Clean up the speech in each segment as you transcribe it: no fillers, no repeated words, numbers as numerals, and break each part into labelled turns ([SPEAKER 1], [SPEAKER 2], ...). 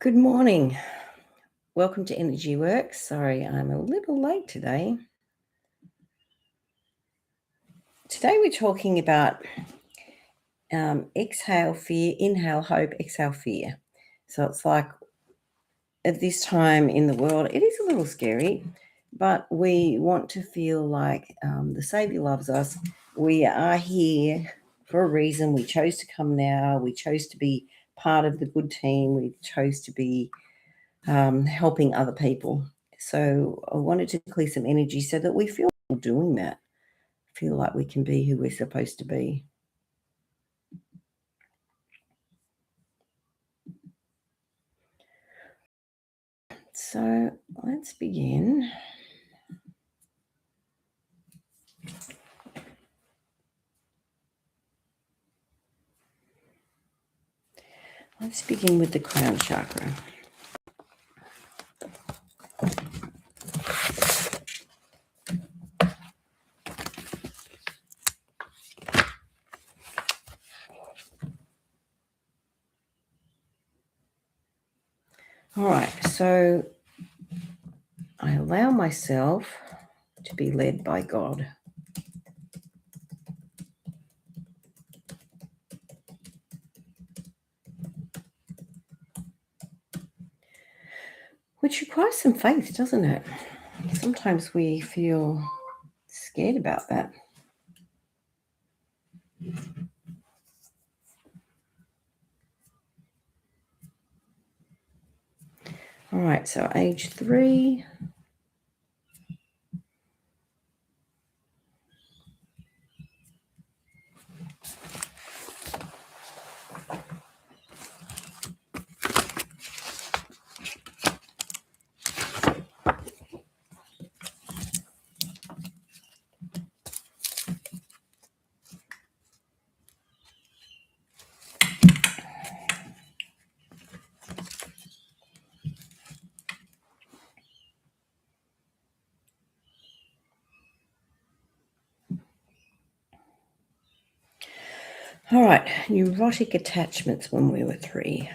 [SPEAKER 1] Good morning. Welcome to Energy Works. Sorry, I'm a little late today. Today we're talking about exhale fear, inhale hope, exhale fear. So it's like at this time in the world, it is a little scary, but we want to feel like the Savior loves us. We are here for a reason. We chose to come now. We chose to be part of the good team. We chose to be helping other people. So I wanted to clear some energy so that we feel doing that, feel like we can be who we're supposed to be. So let's begin. Let's begin with the crown chakra. All right, so I allow myself to be led by God. Which requires some faith, doesn't it? Sometimes we feel scared about that. All right, so age 3. All right, neurotic attachments when we were 3.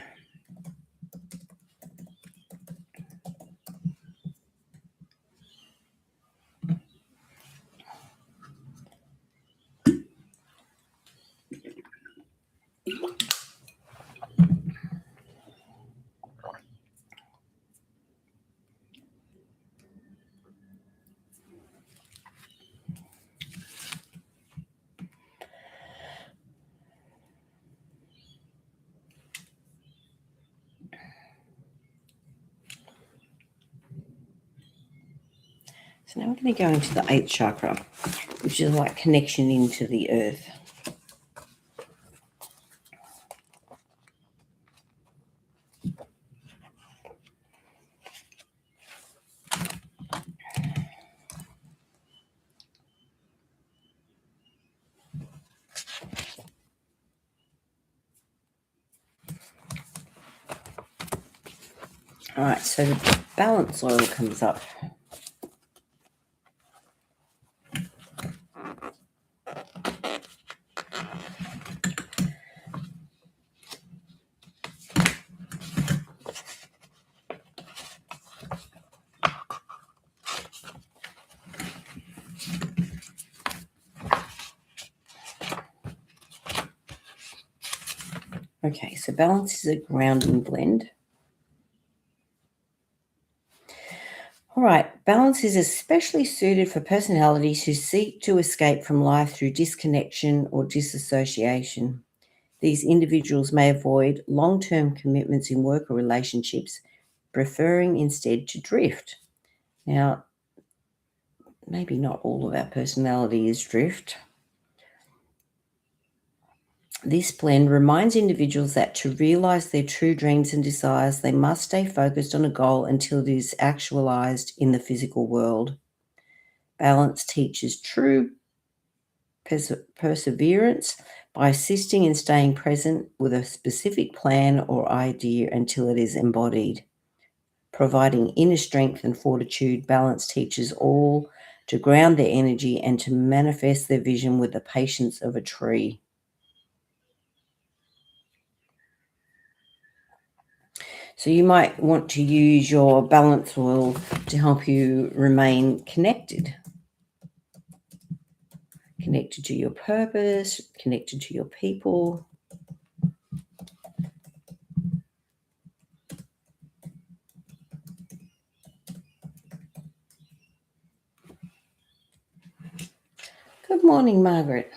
[SPEAKER 1] So now we're going to go into the 8th chakra, which is like connection into the earth. All right, so the balance oil comes up. Okay, so balance is a grounding blend. All right, balance is especially suited for personalities who seek to escape from life through disconnection or disassociation. These individuals may avoid long-term commitments in work or relationships, preferring instead to drift. Now, maybe not all of our personality is drift. This blend reminds individuals that to realize their true dreams and desires, they must stay focused on a goal until it is actualized in the physical world. Balance teaches true perseverance by assisting in staying present with a specific plan or idea until it is embodied. Providing inner strength and fortitude, balance teaches all to ground their energy and to manifest their vision with the patience of a tree. So you might want to use your balance wheel to help you remain connected to your purpose, connected to your people. Good morning, Margaret.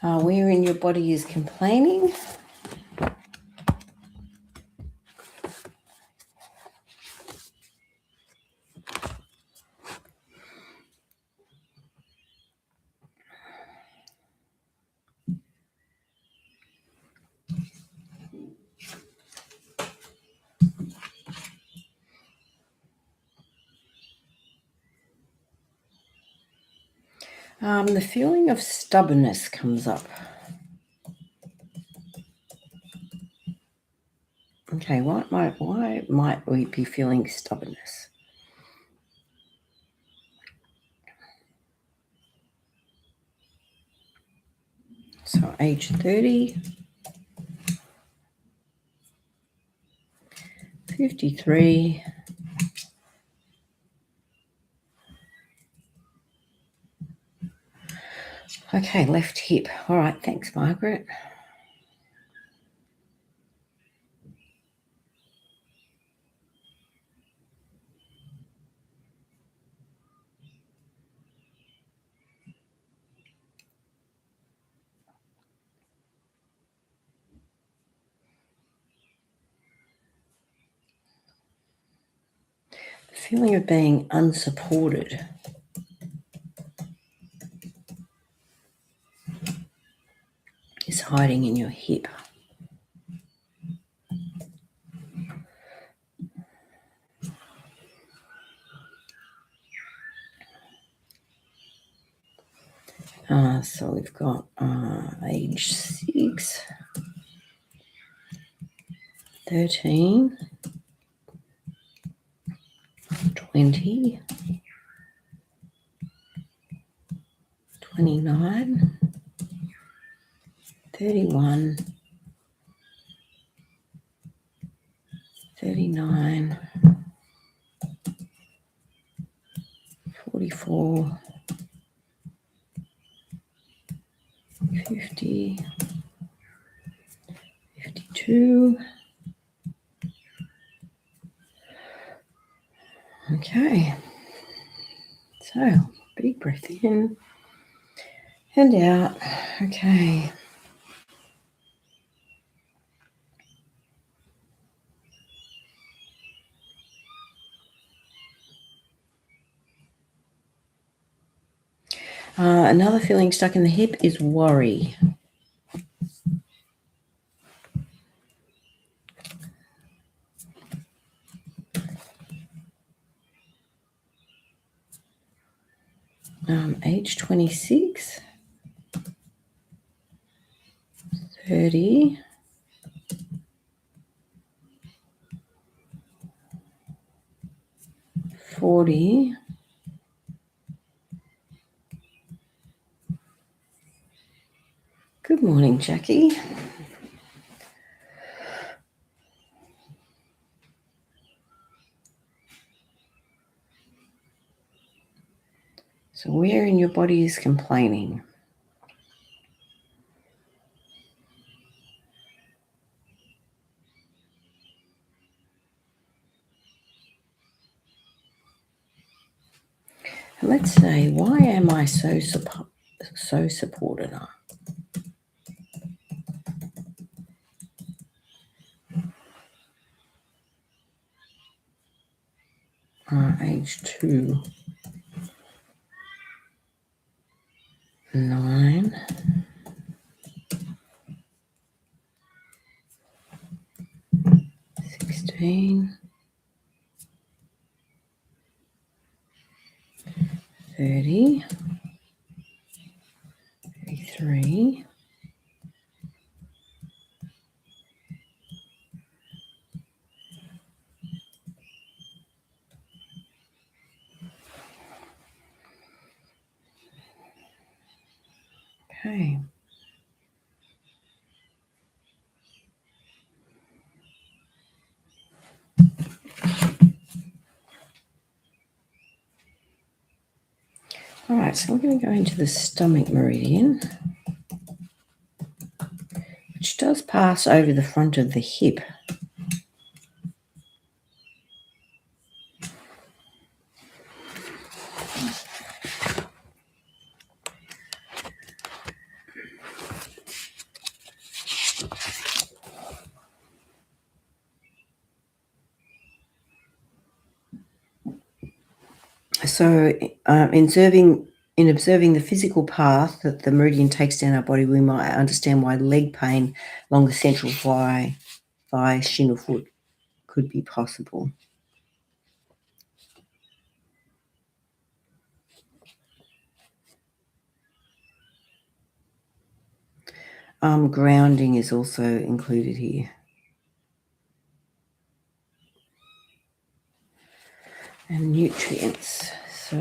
[SPEAKER 1] Where in your body is complaining? The feeling of stubbornness comes up. Okay, why might we be feeling stubbornness? So age 30, 53, okay, left hip. All right, thanks, Margaret. The feeling of being unsupported. Is hiding in your hip. So we've got age 6, 13, 20, 29, 31, 39, 44, 50, 52. Okay. So, big breath in and out. Okay. Another feeling stuck in the hip is worry. Age 26, 30, 40, 40. Good morning, Jackie. So where in your body is complaining? And let's say, why am I so supported? Age 2, 9, 16, 30, 33, Okay. All right, so we're going to go into the stomach meridian, which does pass over the front of the hip. So, in observing the physical path that the meridian takes down our body, we might understand why leg pain along the central thigh, shin, or foot could be possible. Grounding is also included here. And nutrients. So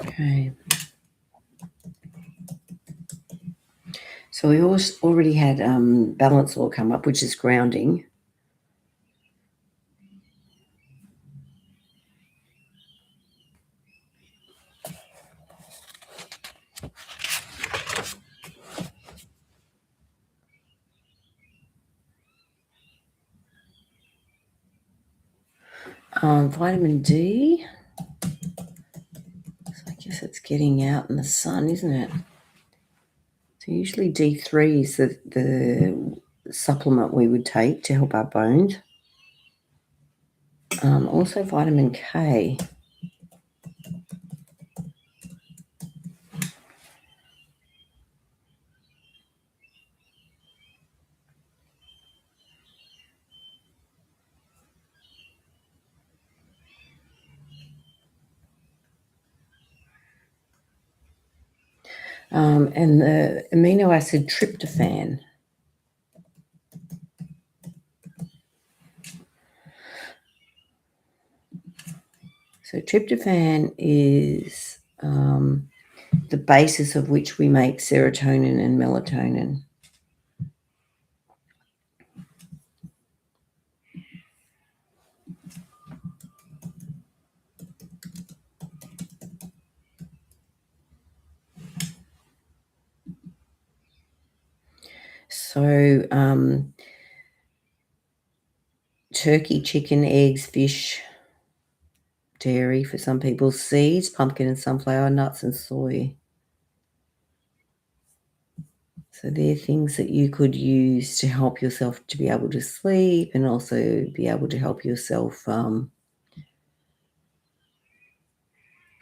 [SPEAKER 1] okay. So we already had balance law come up, which is grounding. Vitamin D. So I guess it's getting out in the sun, isn't it? So usually D3 is the supplement we would take to help our bones. Also vitamin K. And the amino acid tryptophan. So tryptophan is the basis of which we make serotonin and melatonin. So turkey, chicken, eggs, fish, dairy for some people, seeds, pumpkin and sunflower, nuts and soy. So they're things that you could use to help yourself to be able to sleep and also be able to help yourself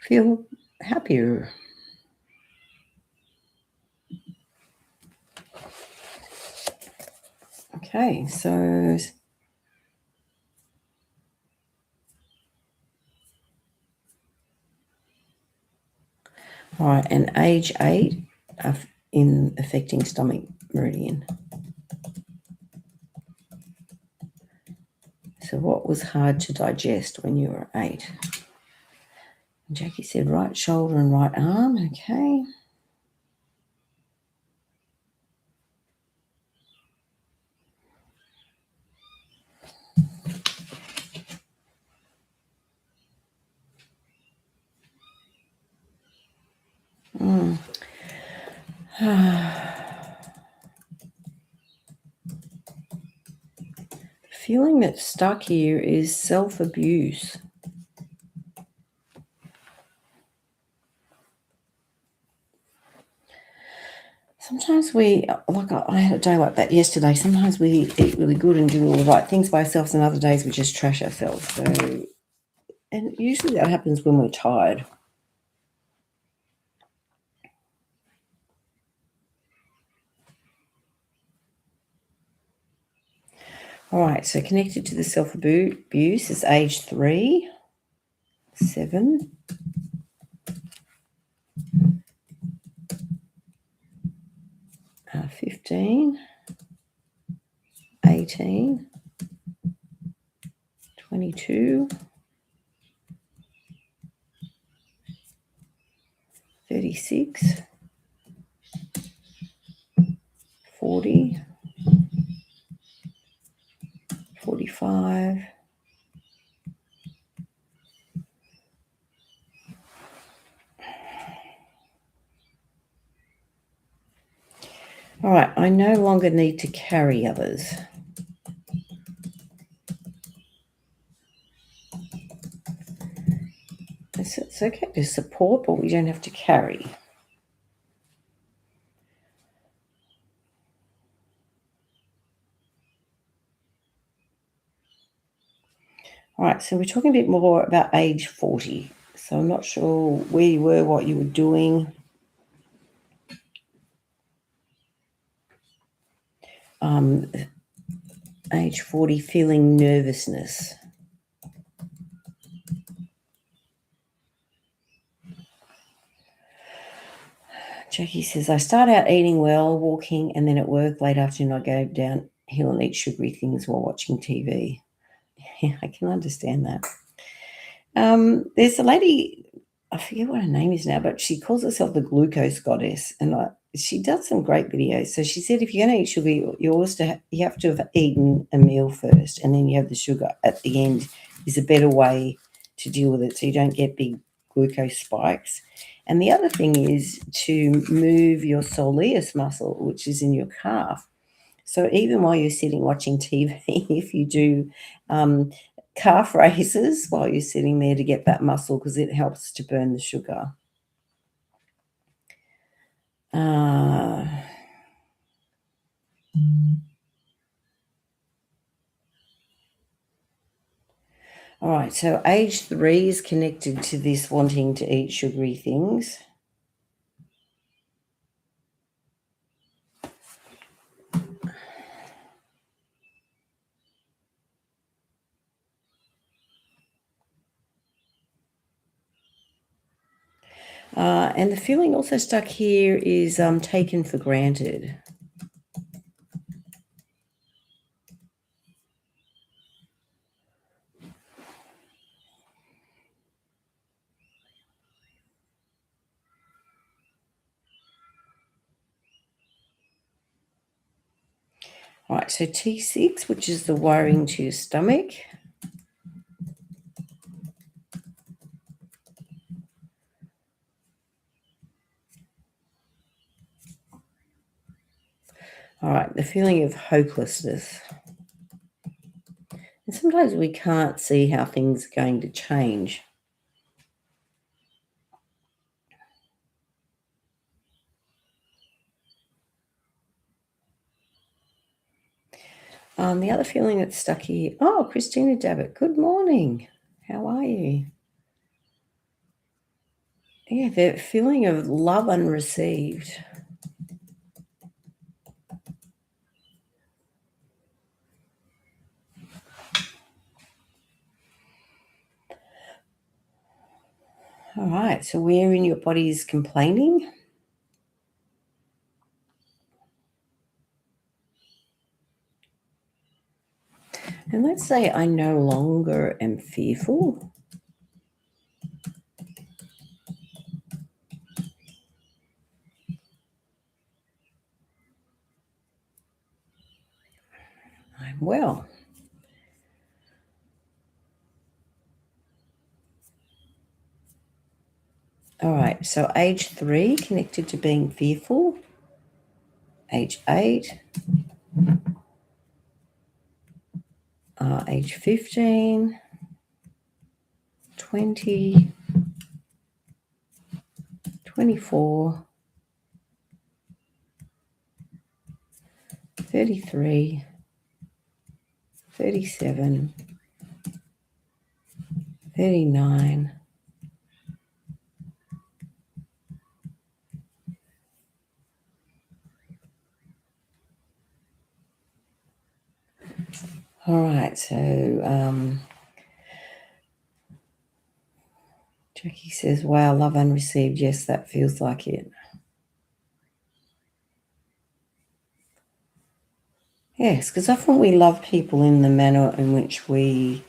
[SPEAKER 1] feel happier. Okay, so all right, and age 8 in affecting stomach meridian. So what was hard to digest when you were 8? Jackie said right shoulder and right arm. Okay. Feeling that's stuck here is self-abuse. Sometimes we, like I had a day like that yesterday, sometimes we eat really good and do all the right things by ourselves, and other days we just trash ourselves. So, and usually that happens when we're tired. All right, so connected to the self-abuse is age 3, 7, 15, 18, 22, 36, 40, 45, 'All right, I no longer need to carry others. It's okay to support, but we don't have to carry. All right, so we're talking a bit more about age 40. So I'm not sure where you were, what you were doing. Age 40, feeling nervousness. Jackie says, I start out eating well, walking, and then at work late afternoon I go downhill and eat sugary things while watching TV. Yeah, I can understand that. There's a lady, I forget what her name is now, but she calls herself the glucose goddess, and she does some great videos. So she said, if you're going to eat sugar, you have to have eaten a meal first, and then you have the sugar at the end. Is a better way to deal with it, so you don't get big glucose spikes. And the other thing is to move your soleus muscle, which is in your calf. So even while you're sitting watching TV, if you do calf raises while you're sitting there to get that muscle, because it helps to burn the sugar. All right, so age 3 is connected to this wanting to eat sugary things. And the feeling also stuck here is taken for granted. All right, so T6, which is the worrying to your stomach. All right, the feeling of hopelessness. And sometimes we can't see how things are going to change. The other feeling that's stuck here. Oh, Christina Dabbit, good morning. How are you? Yeah, the feeling of love unreceived. All right, so where in your body is complaining? And let's say I no longer am fearful. I'm well. All right, so age 3 connected to being fearful. Age 8. Age 15. 20. 24. 33. 37. 39. All right, so Jackie says, wow, love unreceived. Yes, that feels like it. Yes, because often we love people in the manner in which the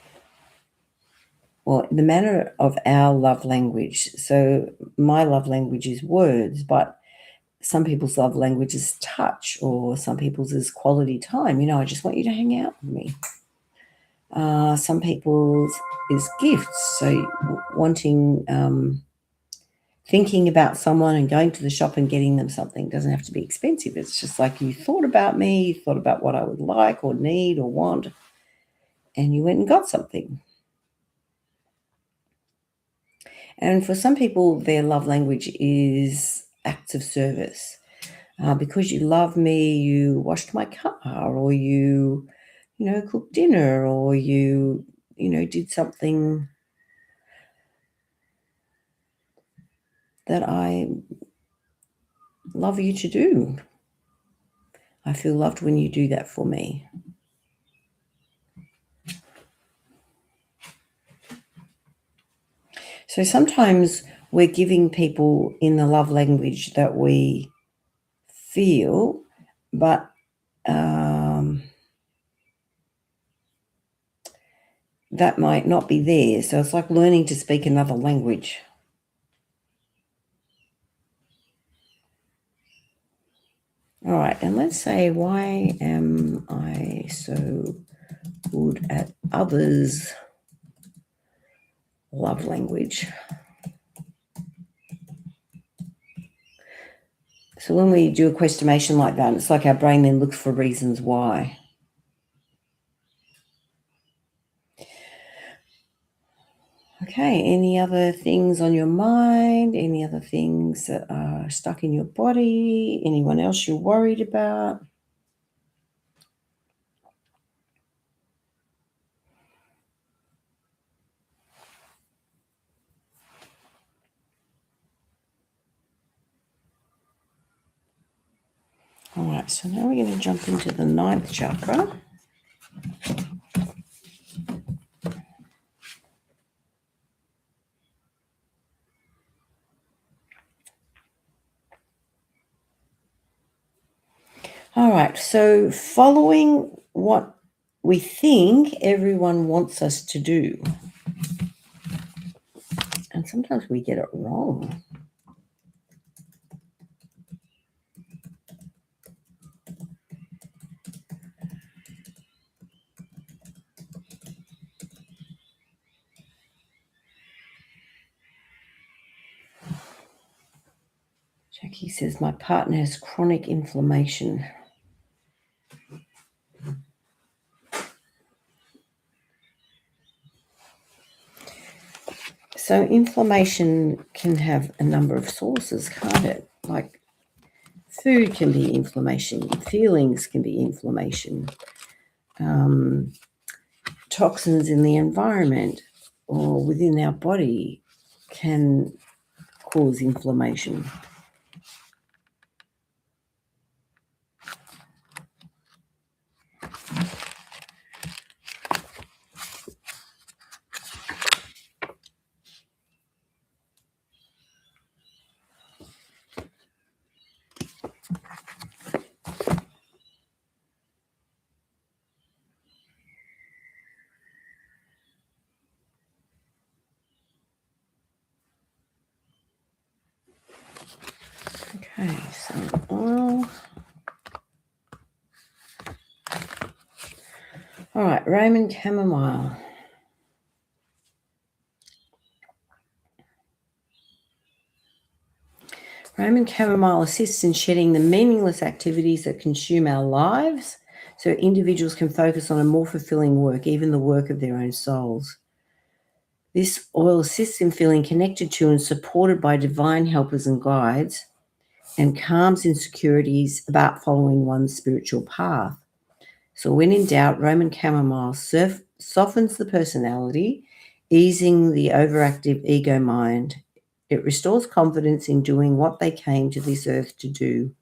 [SPEAKER 1] manner of our love language. So my love language is words, but some people's love language is touch, or some people's is quality time. I just want you to hang out with me. Some people's is gifts. So wanting, thinking about someone and going to the shop and getting them something doesn't have to be expensive. It's just like you thought about me, you thought about what I would like or need or want, and you went and got something. And for some people, their love language is acts of service. Because you love me, you washed my car, or you cooked dinner, or did something that I love you to do. I feel loved when you do that for me. So sometimes we're giving people in the love language that we feel, but that might not be there. So it's like learning to speak another language. All right, and let's say, why am I so good at others' love language? So when we do a questionation like that, it's like our brain then looks for reasons why. Okay, any other things on your mind? Any other things that are stuck in your body? Anyone else you're worried about? All right, so now we're going to jump into the 9th chakra. All right, so following what we think everyone wants us to do. And sometimes we get it wrong. Jackie says, my partner has chronic inflammation. So inflammation can have a number of sources, can't it? Like food can be inflammation, feelings can be inflammation, toxins in the environment or within our body can cause inflammation. Okay, so all right, Roman chamomile. Roman chamomile assists in shedding the meaningless activities that consume our lives so individuals can focus on a more fulfilling work, even the work of their own souls. This oil assists in feeling connected to and supported by divine helpers and guides, and calms insecurities about following one's spiritual path. So when in doubt, Roman chamomile softens the personality, easing the overactive ego mind. It restores confidence in doing what they came to this earth to do.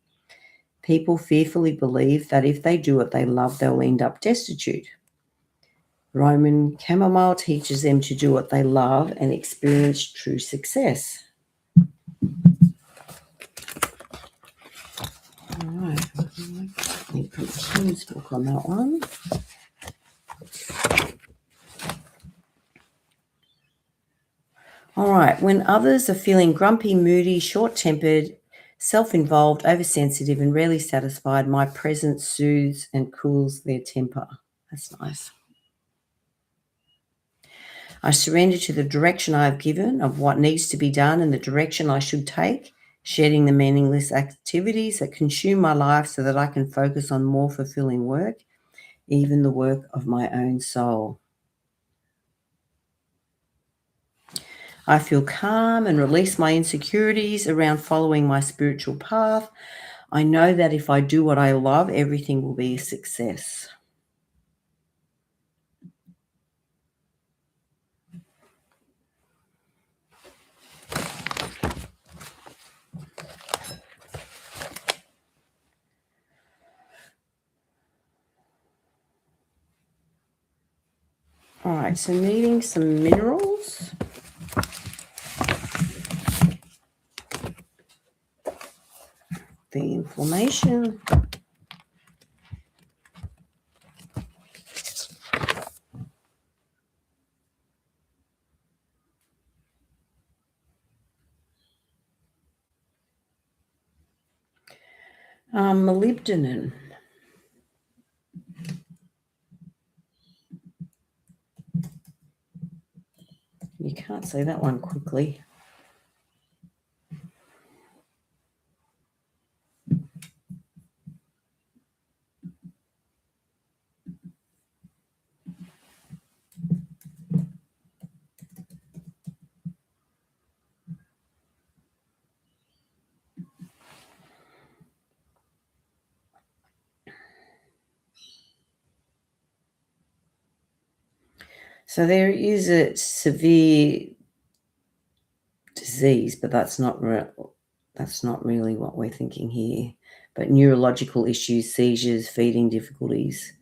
[SPEAKER 1] People fearfully believe that if they do what they love, they'll end up destitute. Roman chamomile teaches them to do what they love and experience true success. All right. I need to put a Tim's book on that one. All right. When others are feeling grumpy, moody, short-tempered, self-involved, oversensitive, and rarely satisfied, my presence soothes and cools their temper. That's nice. I surrender to the direction I have given of what needs to be done and the direction I should take, shedding the meaningless activities that consume my life so that I can focus on more fulfilling work, even the work of my own soul. I feel calm and release my insecurities around following my spiritual path. I know that if I do what I love, everything will be a success. All right, so needing some minerals. The inflammation. Molybdenum. You can't say that one quickly. So there is a severe disease, but that's not really what we're thinking here. But neurological issues, seizures, feeding difficulties.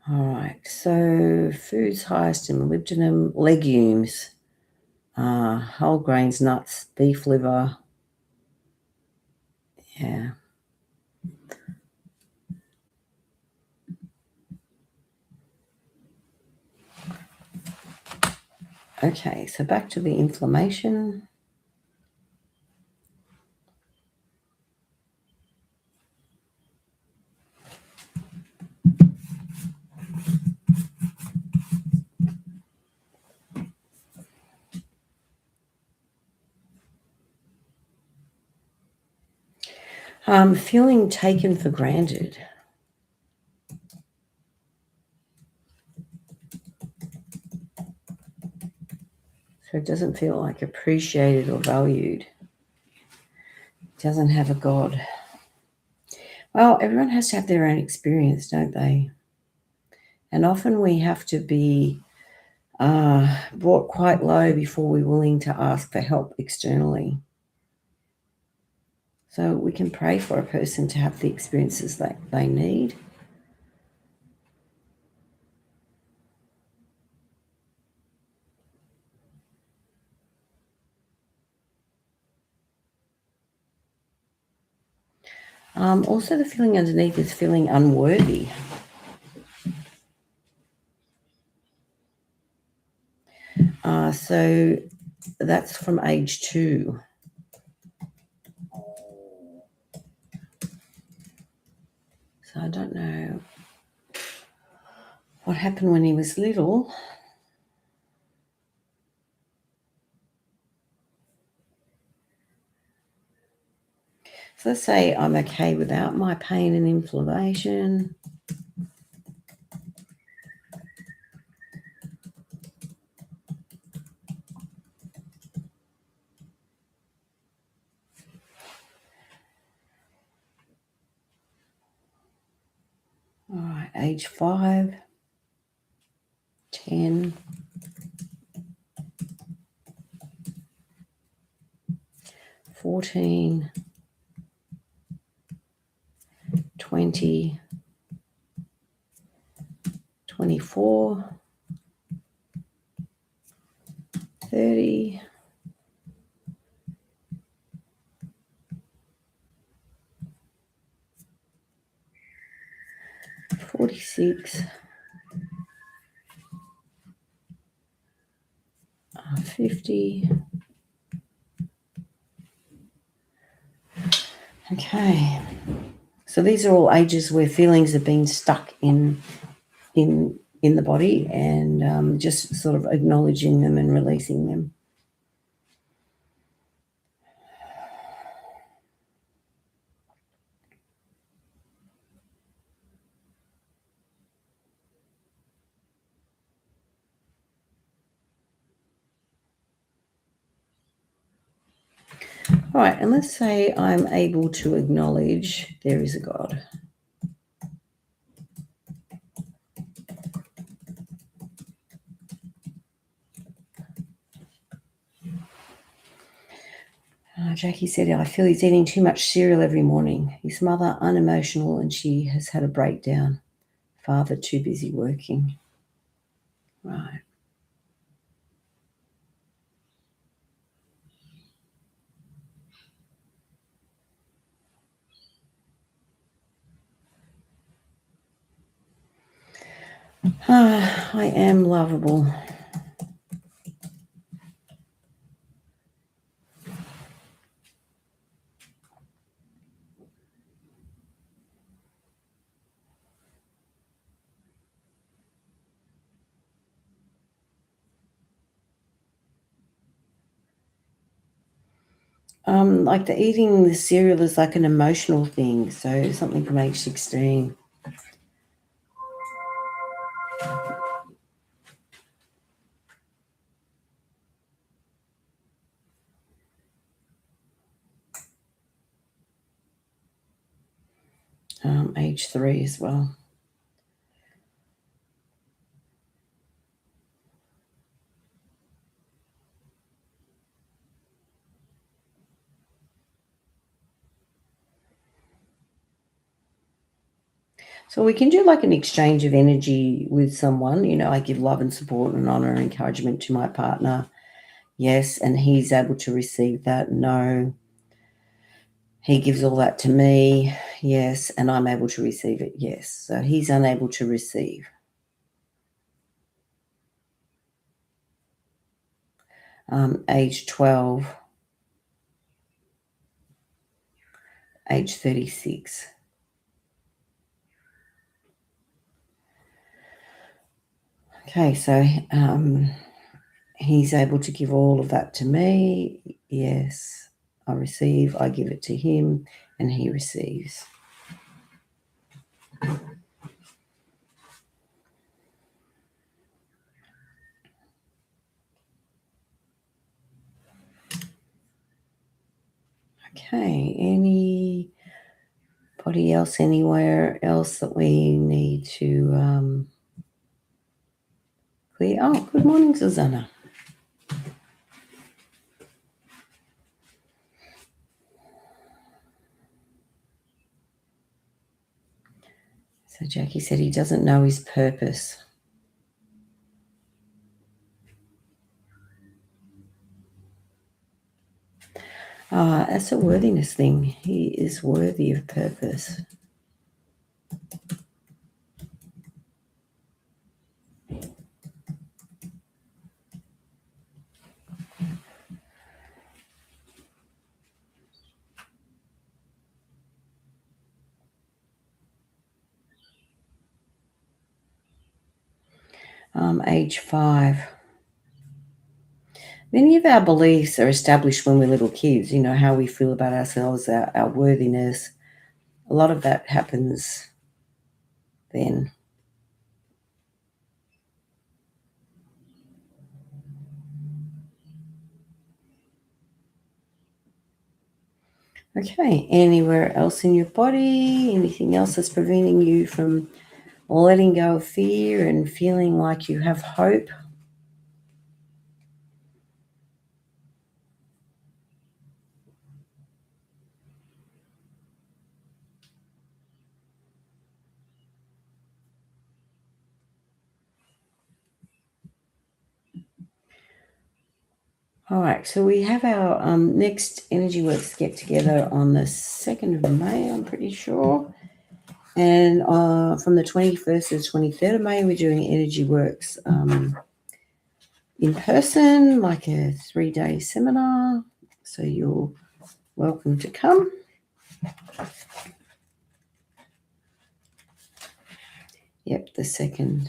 [SPEAKER 1] All right, so foods highest in molybdenum, legumes, whole grains, nuts, beef liver. Yeah. Okay, so back to the inflammation. Feeling taken for granted. So it doesn't feel like appreciated or valued. It doesn't have a God. Well, everyone has to have their own experience, don't they? And often we have to be brought quite low before we're willing to ask for help externally. So we can pray for a person to have the experiences that they need. Also, the feeling underneath is feeling unworthy. So that's from age 2. So I don't know what happened when he was little. So let's say I'm okay without my pain and inflammation. All right, age 5, 10, 14, 20, 24, 30. 46. 50. Okay. So these are all ages where feelings have been stuck in the body, and just sort of acknowledging them and releasing them. All right, and let's say I'm able to acknowledge there is a God. Jackie said, I feel he's eating too much cereal every morning. His mother, unemotional, and she has had a breakdown. Father, too busy working. Right. I am lovable. Like the eating the cereal is like an emotional thing, so something from age 16. Age 3 as well. So we can do like an exchange of energy with someone. I give love and support and honor and encouragement to my partner. Yes. And he's able to receive that. No. He gives all that to me. Yes. And I'm able to receive it. Yes. So he's unable to receive. Age 12. Age 36. Okay. So he's able to give all of that to me. Yes. I receive. I give it to him and he receives. Okay, anybody else anywhere else that we need to clear? Oh, good morning, Susanna. So Jackie said he doesn't know his purpose. That's a worthiness thing. He is worthy of purpose. Age 5. Many of our beliefs are established when we're little kids, how we feel about ourselves, our worthiness. A lot of that happens then. Okay, anywhere else in your body? Anything else that's preventing you from letting go of fear and feeling like you have hope? All right, so we have our next Energy Works get together on the 2nd of May, I'm pretty sure. And from the 21st to the 23rd of May, we're doing Energy Works in person, like a 3-day seminar. So you're welcome to come. Yep, the 2nd.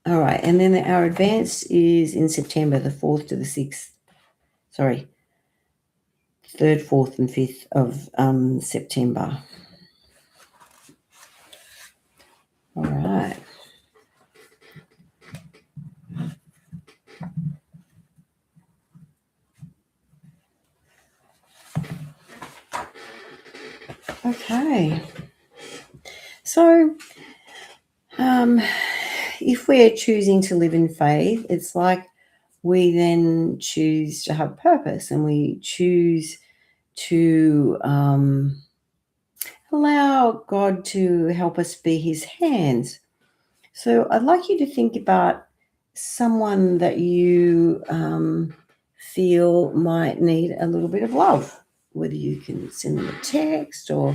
[SPEAKER 1] All right, and then our advanced is in September, the 4th to the 6th. Sorry, 3rd, 4th, and 5th of September. All right. Okay. So, if we're choosing to live in faith, it's like we then choose to have purpose, and we choose to allow God to help us be his hands. So I'd like you to think about someone that you feel might need a little bit of love, whether you can send them a text or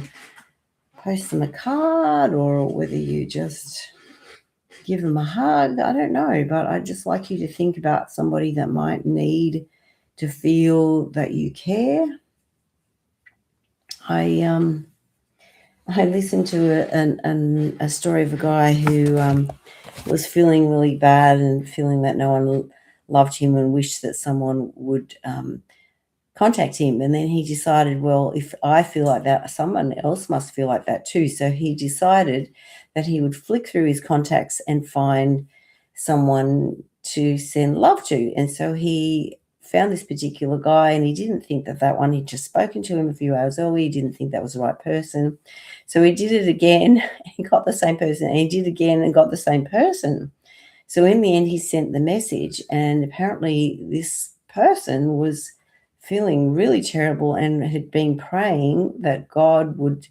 [SPEAKER 1] post them a card, or whether you just give them a hug. I don't know, but I'd just like you to think about somebody that might need to feel that you care. I listened to a story of a guy who was feeling really bad and feeling that no one loved him, and wished that someone would contact him. And then he decided, well, if I feel like that, someone else must feel like that too. So he decided that he would flick through his contacts and find someone to send love to. And so he found this particular guy, and he didn't think that one, he'd just spoken to him a few hours earlier. He didn't think that was the right person. So he did it again and got the same person, and he did it again and got the same person. So in the end, he sent the message, and apparently this person was feeling really terrible and had been praying that God would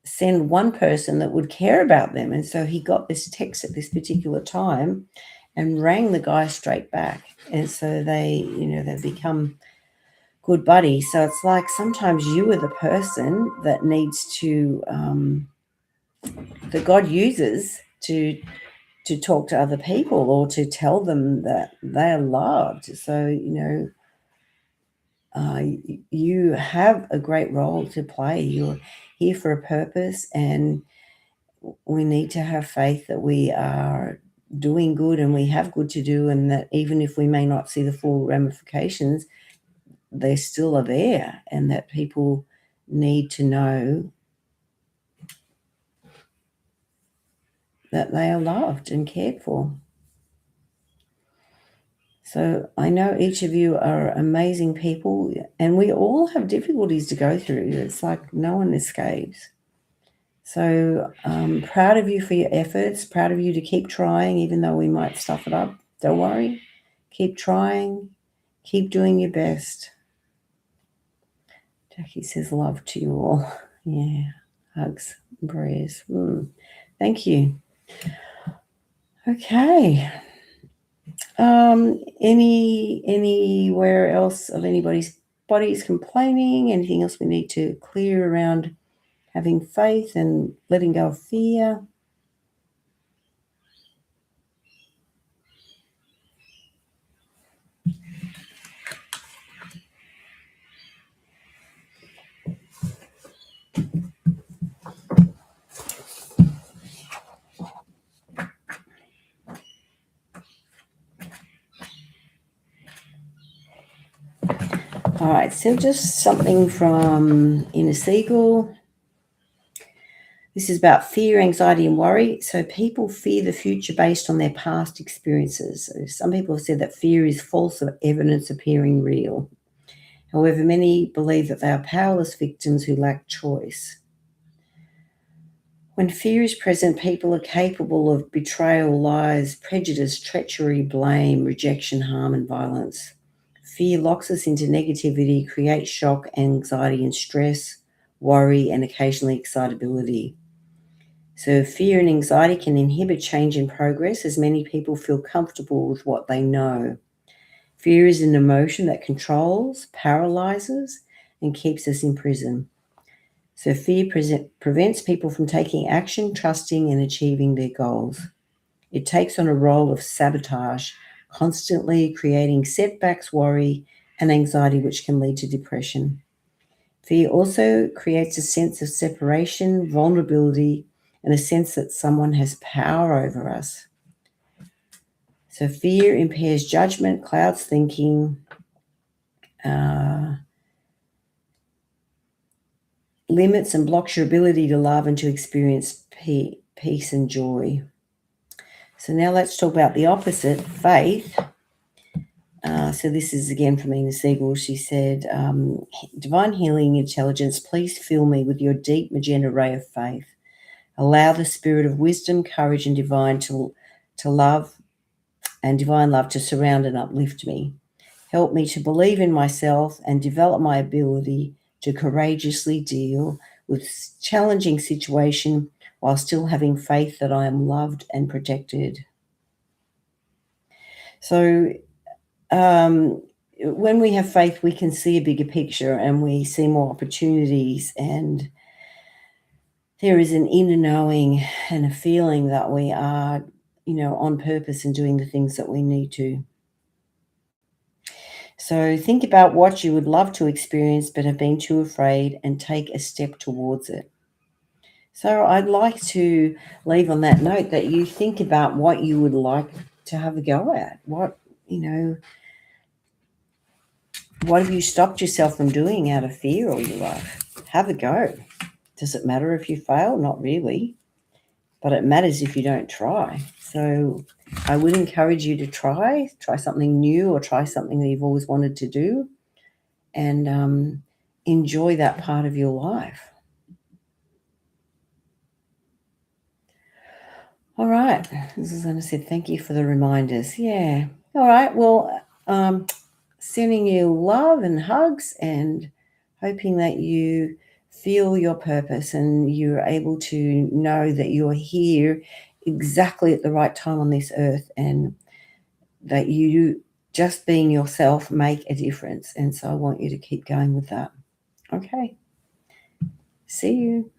[SPEAKER 1] send one person that would care about them. And so he got this text at this particular time and rang the guy straight back. And so they've become good buddies. So it's like sometimes you are the person that needs to, that God uses to talk to other people or to tell them that they are loved. So, you have a great role to play. You're here for a purpose, and we need to have faith that we are doing good and we have good to do, and that even if we may not see the full ramifications, they still are there, and that people need to know that they are loved and cared for. So I know each of you are amazing people, and we all have difficulties to go through. It's like no one escapes. So proud of you for your efforts, proud of you to keep trying, even though we might stuff it up. Don't worry. Keep trying. Keep doing your best. Jackie says love to you all. Yeah, hugs and prayers. Thank you. Okay. Anywhere else of anybody's bodies complaining? Anything else we need to clear around having faith and letting go of fear? All right, so just something from Inner Seagull. This is about fear, anxiety, and worry. So people fear the future based on their past experiences. So some people have said that fear is false evidence appearing real. However, many believe that they are powerless victims who lack choice. When fear is present, people are capable of betrayal, lies, prejudice, treachery, blame, rejection, harm, and violence. Fear locks us into negativity, creates shock, anxiety, and stress. worry, and occasionally excitability. So fear and anxiety can inhibit change and progress as many people feel comfortable with what they know. Fear is an emotion that controls, paralyzes, and keeps us in prison. So fear prevents people from taking action, trusting, and achieving their goals. It takes on a role of sabotage, constantly creating setbacks, worry, and anxiety, which can lead to depression. Fear also creates a sense of separation, vulnerability, and a sense that someone has power over us. So fear impairs judgment, clouds thinking, limits and blocks your ability to love and to experience peace and joy. So now let's talk about the opposite, faith. So this is again from Ina Siegel. She said, divine healing intelligence, please fill me with your deep magenta ray of faith. Allow the spirit of wisdom, courage, and divine love and divine love to surround and uplift me. Help me to believe in myself and develop my ability to courageously deal with challenging situation while still having faith that I am loved and protected. So when we have faith, we can see a bigger picture and we see more opportunities, and there is an inner knowing and a feeling that we are, on purpose and doing the things that we need to. So think about what you would love to experience but have been too afraid, and take a step towards it. So I'd like to leave on that note that you think about what you would like to have a go at. What have you stopped yourself from doing out of fear all your life? Have a go. Does it matter if you fail? Not really. But it matters if you don't try. So I would encourage you to try something new, or try something that you've always wanted to do, and enjoy that part of your life. All right. This is going to say thank you for the reminders. Yeah. All right. Well, sending you love and hugs, and hoping that you feel your purpose and you're able to know that you're here exactly at the right time on this earth, and that you just being yourself make a difference. And so I want you to keep going with that. Okay. See you.